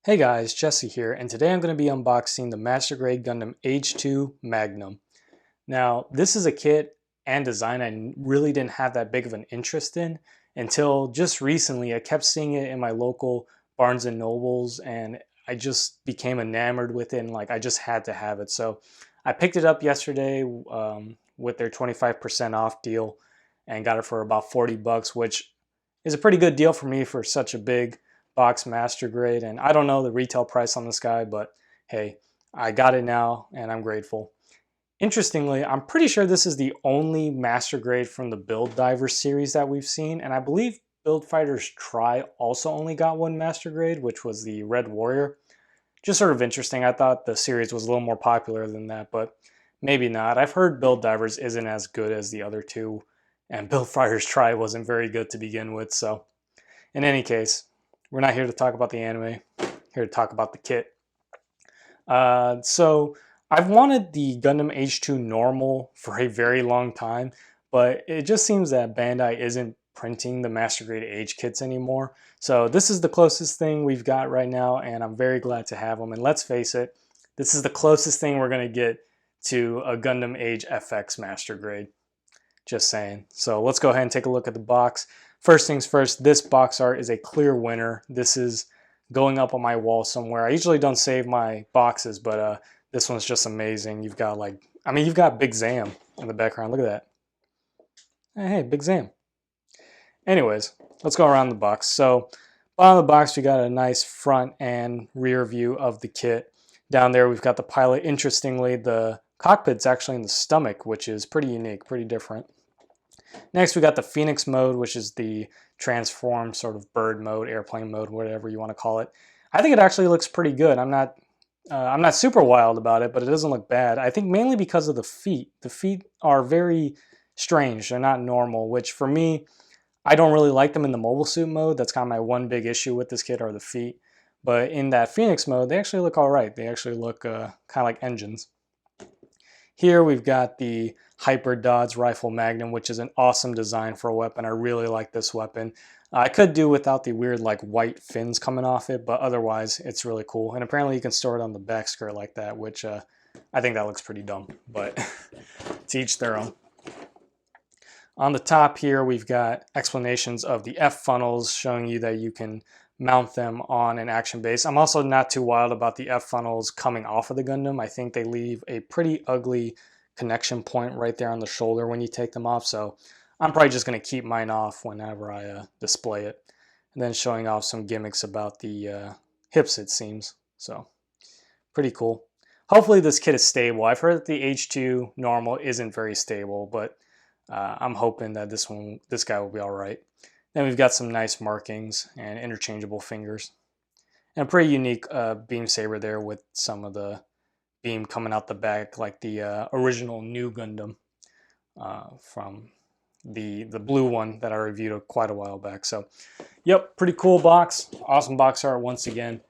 Hey guys, Jesse here, and today I'm going to be unboxing the Master Grade Gundam Age 2 Magnum. Now, this is a kit and design I really didn't have that big of an interest in until just recently. I kept seeing it in my local Barnes& and Nobles, and I just became enamored with it, and like I just had to have it. So I picked it up yesterday with their 25% off deal and got it for about 40 bucks, which is a pretty good deal for me for such a big box Master Grade. And I don't know the retail price on this guy, but hey, I got it now and I'm grateful. Interestingly, I'm pretty sure this is the only Master Grade from the Build Divers series that we've seen, and I believe Build Fighters Try also only got one Master Grade, which was the Red Warrior. Just sort of interesting. I thought the series was a little more popular than that, but maybe not. I've heard Build Divers isn't as good as the other two, and Build Fighters Try wasn't very good to begin with, so in any case, we're not here to talk about the anime, here to talk about the kit. So I've wanted the Gundam H2 normal for a very long time, but it just seems that Bandai isn't printing the Master Grade Age kits anymore. So this is the closest thing we've got right now, and I'm very glad to have them. And let's face it, this is the closest thing we're going to get to a Gundam Age FX Master Grade. Just saying. So let's go ahead and take a look at the box. First things first, this box art is a clear winner. This is going up on my wall somewhere. I usually don't save my boxes, but this one's just amazing. You've got you've got Big Zam in the background. Look at that. Hey, Big Zam. Anyways, let's go around the box. So bottom of the box, we got a nice front and rear view of the kit. Down there, we've got the pilot. Interestingly, the cockpit's actually in the stomach, which is pretty unique, pretty different. Next, we got the Phoenix mode, which is the transform sort of bird mode, airplane mode, whatever you want to call it. I think it actually looks pretty good. I'm not super wild about it, but it doesn't look bad. I think mainly because of the feet. The feet are very strange. They're not normal, which for me, I don't really like them in the mobile suit mode. That's kind of my one big issue with this kit are the feet. But in that Phoenix mode, they actually look all right. They actually look kind of like engines. Here we've got the Hyper Dodge Rifle Magnum, which is an awesome design for a weapon. I really like this weapon. I could do without the weird like white fins coming off it, but otherwise it's really cool. And apparently you can store it on the back skirt like that, which I think that looks pretty dumb, but to each their own. On the top here, we've got explanations of the F funnels showing you that you can mount them on an action base. I'm also not too wild about the F funnels coming off of the Gundam. I think they leave a pretty ugly connection point right there on the shoulder when you take them off. So I'm probably just going to keep mine off whenever I display it. And then showing off some gimmicks about the hips, it seems. So pretty cool. Hopefully this kit is stable. I've heard that the H2 normal isn't very stable, but I'm hoping that this guy will be all right. Then we've got some nice markings and interchangeable fingers. And a pretty unique beam saber there with some of the beam coming out the back like the original new Gundam from the blue one that I reviewed quite a while back. So, yep, pretty cool box. Awesome box art once again.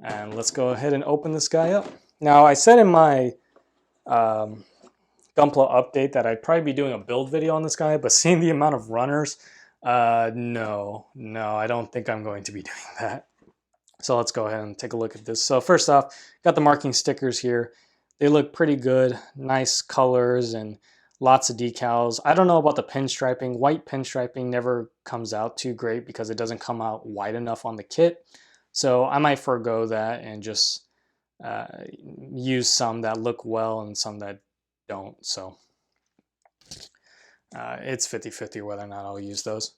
And let's go ahead and open this guy up. Now, I said in my Gunpla update that I'd probably be doing a build video on this guy, but seeing the amount of runners, no, I don't think I'm going to be doing that. So let's go ahead and take a look at this. So first off, got the marking stickers here. They look pretty good, nice colors and lots of decals. I don't know about the pinstriping. White pinstriping never comes out too great because it doesn't come out wide enough on the kit. So I might forego that and just use some that look well and some that don't. So it's 50-50 whether or not I'll use those.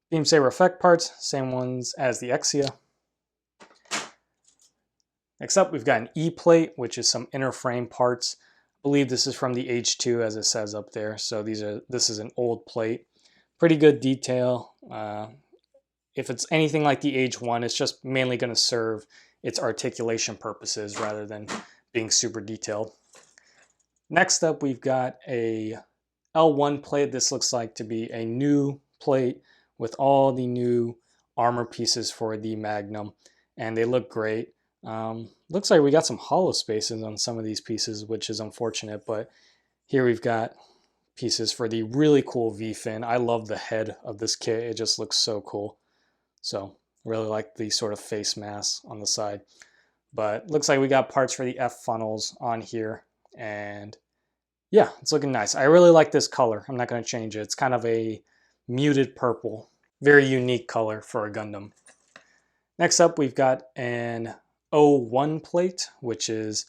Beam Saber effect parts, same ones as the Exia. Next up, we've got an E-plate, which is some inner frame parts. I believe this is from the H2 as it says up there. So this is an old plate. Pretty good detail. If it's anything like the H1, it's just mainly going to serve its articulation purposes rather than being super detailed. Next up, we've got a L1 plate. This looks like to be a new plate with all the new armor pieces for the Magnum, and they look great. Looks like we got some hollow spaces on some of these pieces, which is unfortunate, but here we've got pieces for the really cool V-fin. I love the head of this kit. It just looks so cool. So Really like the sort of face mask on the side. But looks like we got parts for the F funnels on here. And yeah, it's looking nice. I really like this color. I'm not going to change it. It's kind of a muted purple. Very unique color for a Gundam. Next up, we've got an O1 plate, which is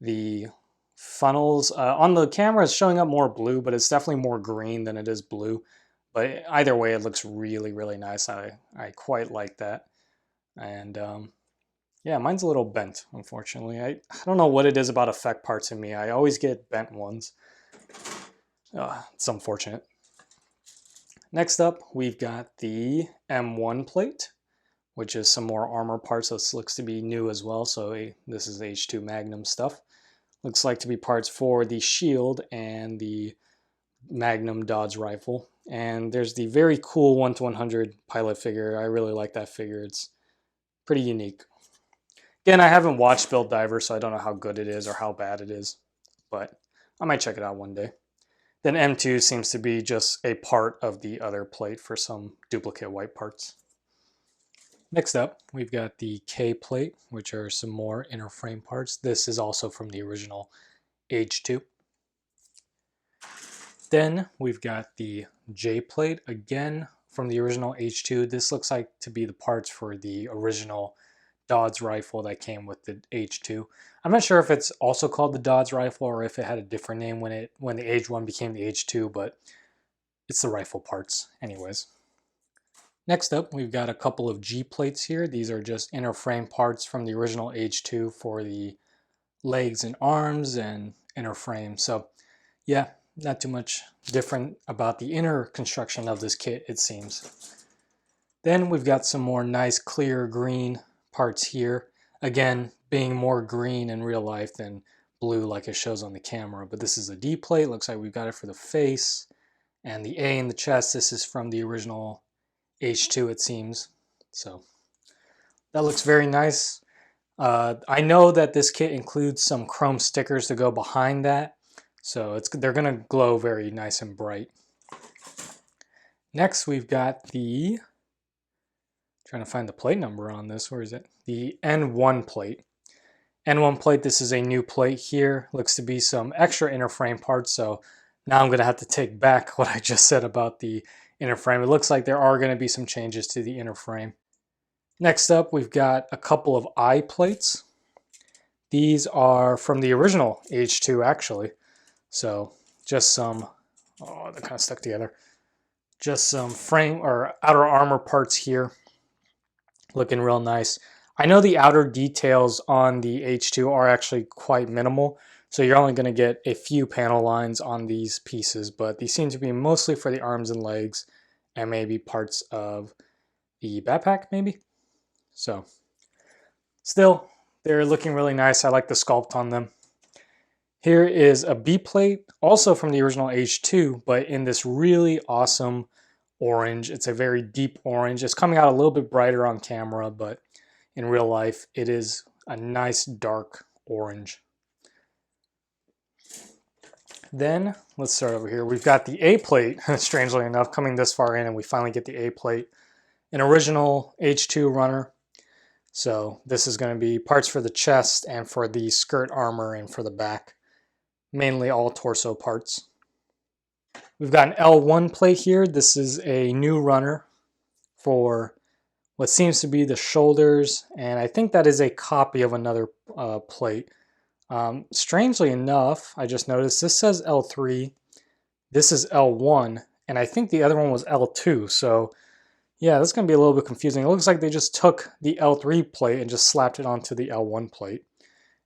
the funnels. On the camera, it's showing up more blue, but it's definitely more green than it is blue. But either way, it looks really, really nice. I quite like that. And yeah, mine's a little bent, unfortunately. I don't know what it is about effect parts in me. I always get bent ones. It's unfortunate. Next up, we've got the M1 plate, which is some more armor parts. This looks to be new as well. So this is H2 Magnum stuff. Looks like to be parts for the shield and the Magnum Dodge rifle. And there's the very cool 1/100 pilot figure. I really like that figure. It's pretty unique. Again, I haven't watched Build Diver, so I don't know how good it is or how bad it is, but I might check it out one day. Then M2 seems to be just a part of the other plate for some duplicate white parts. Next up, we've got the K plate, which are some more inner frame parts. This is also from the original H2. Then we've got the J plate, again from the original H2. This looks like to be the parts for the original Dodge rifle that came with the H2. I'm not sure if it's also called the Dodge rifle or if it had a different name when the H1 became the H2, but it's the rifle parts anyways. Next up, we've got a couple of G plates here. These are just inner frame parts from the original H2 for the legs and arms and inner frame. So yeah, not too much different about the inner construction of this kit, it seems. Then we've got some more nice clear green parts here. Again, being more green in real life than blue like it shows on the camera. But this is a D plate. Looks like we've got it for the face. And the A in the chest, this is from the original H2, it seems. So that looks very nice. I know that this kit includes some chrome stickers to go behind that. So they're going to glow very nice and bright. Next, we've got the, trying to find the plate number on this. Where is it? The N1 plate. N1 plate, this is a new plate here. Looks to be some extra inner frame parts. So now I'm going to have to take back what I just said about the inner frame. It looks like there are going to be some changes to the inner frame. Next up, we've got a couple of I plates. These are from the original H2 actually. So just some, oh, they're kind of stuck together. Just some frame or outer armor parts here. Looking real nice. I know the outer details on the H2 are actually quite minimal. So you're only going to get a few panel lines on these pieces, but these seem to be mostly for the arms and legs and maybe parts of the backpack maybe. So still, they're looking really nice. I like the sculpt on them. Here is a B plate, also from the original H2, but in this really awesome orange. It's a very deep orange. It's coming out a little bit brighter on camera, but in real life, it is a nice dark orange. Then, let's start over here. We've got the A plate, strangely enough, coming this far in, and we finally get the A plate. An original H2 runner. So this is going to be parts for the chest and for the skirt armor and for the back. Mainly all torso parts. We've got an L1 plate here. This is a new runner for what seems to be the shoulders, and I think that is a copy of another plate. Strangely enough, I just noticed this says L3, this is L1, and I think the other one was L2, so yeah, that's going to be a little bit confusing. It looks like they just took the L3 plate and just slapped it onto the L1 plate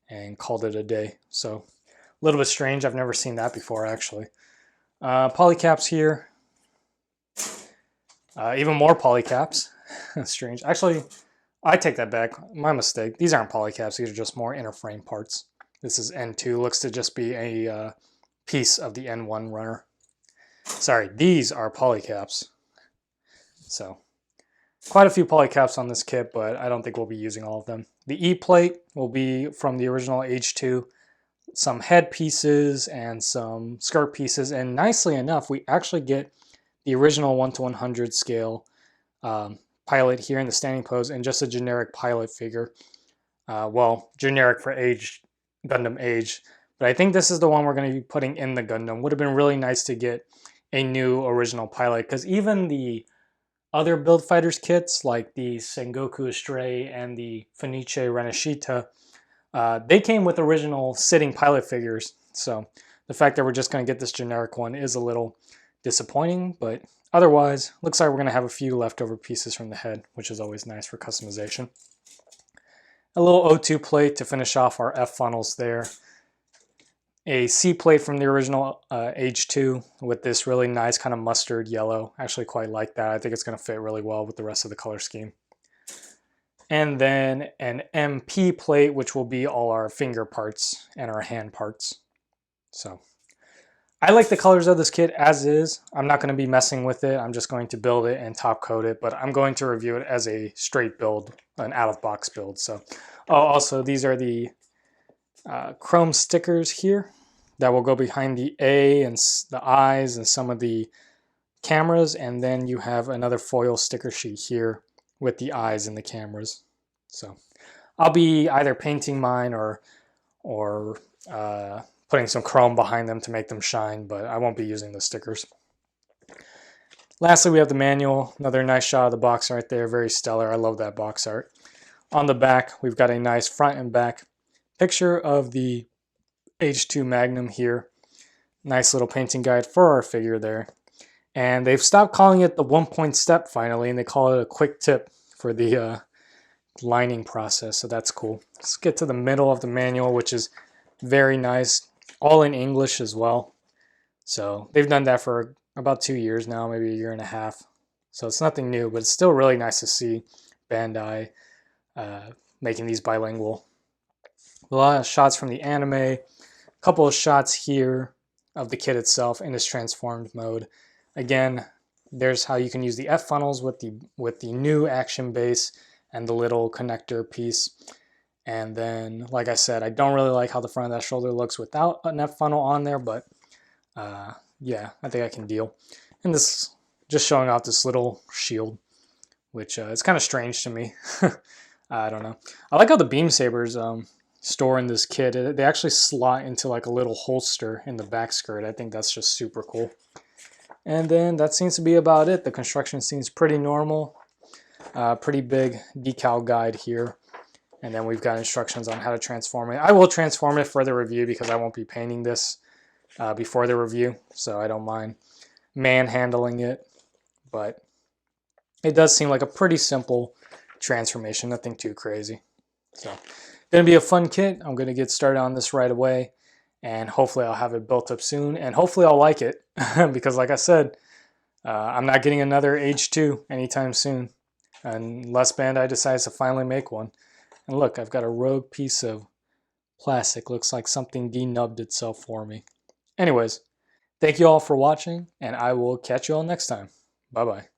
and called it a day. So a little bit strange. I've never seen that before, actually. Polycaps here. Even more polycaps. Strange. Actually, I take that back. My mistake. These aren't polycaps. These are just more inner frame parts. This is N2. Looks to just be a piece of the N1 runner. Sorry, these are polycaps. So, quite a few polycaps on this kit, but I don't think we'll be using all of them. The E plate will be from the original H2. Some head pieces and some skirt pieces, and nicely enough, we actually get the original 1:100 scale pilot here in the standing pose and just a generic pilot figure. Well, generic for age, Gundam age. But I think this is the one we're going to be putting in the Gundam. Would have been really nice to get a new original pilot, because even the other Build Fighters kits, like the Sengoku Astray and the Fenice Renashita, they came with original sitting pilot figures. So the fact that we're just going to get this generic one is a little disappointing, but otherwise, looks like we're going to have a few leftover pieces from the head, which is always nice for customization. A little O2 plate to finish off our F funnels there. A C plate from the original Age 2 with this really nice kind of mustard yellow. I actually quite like that. I think it's going to fit really well with the rest of the color scheme. And then an MP plate, which will be all our finger parts and our hand parts. So I like the colors of this kit as is. I'm not going to be messing with it. I'm just going to build it and top coat it, but I'm going to review it as a straight build, an out-of-box build. So, also, these are the chrome stickers here that will go behind the A and the eyes and some of the cameras, and then you have another foil sticker sheet here with the eyes and the cameras. So, I'll be either painting mine or putting some chrome behind them to make them shine, but I won't be using the stickers. Lastly, we have the manual. Another nice shot of the box art there. Very stellar. I love that box art. On the back, we've got a nice front and back picture of the H2 Magnum here. Nice little painting guide for our figure there. And they've stopped calling it the 1-point step finally, and they call it a quick tip for the lining process, so that's cool. Let's get to the middle of the manual, which is very nice. All in English as well. So they've done that for about 2 years now, maybe a year and a half. So it's nothing new, but it's still really nice to see Bandai making these bilingual. A lot of shots from the anime, a couple of shots here of the kit itself in its transformed mode. Again, there's how you can use the F funnels with the new action base and the little connector piece. And then, like I said, I don't really like how the front of that shoulder looks without an F funnel on there, but yeah, I think I can deal. And this, just showing off this little shield, which is kind of strange to me. I don't know. I like how the beam sabers store in this kit. They actually slot into like a little holster in the back skirt. I think that's just super cool. And then that seems to be about it. The construction seems pretty normal. Pretty big decal guide here. And then we've got instructions on how to transform it. I will transform it for the review because I won't be painting this before the review, so I don't mind manhandling it. But it does seem like a pretty simple transformation, nothing too crazy. So, gonna be a fun kit. I'm gonna get started on this right away, and hopefully I'll have it built up soon, and hopefully I'll like it because, like I said, I'm not getting another H2 anytime soon, unless Bandai decides to finally make one. And look, I've got a rogue piece of plastic. Looks like something denubbed itself for me. Anyways, thank you all for watching, and I will catch you all next time. Bye-bye.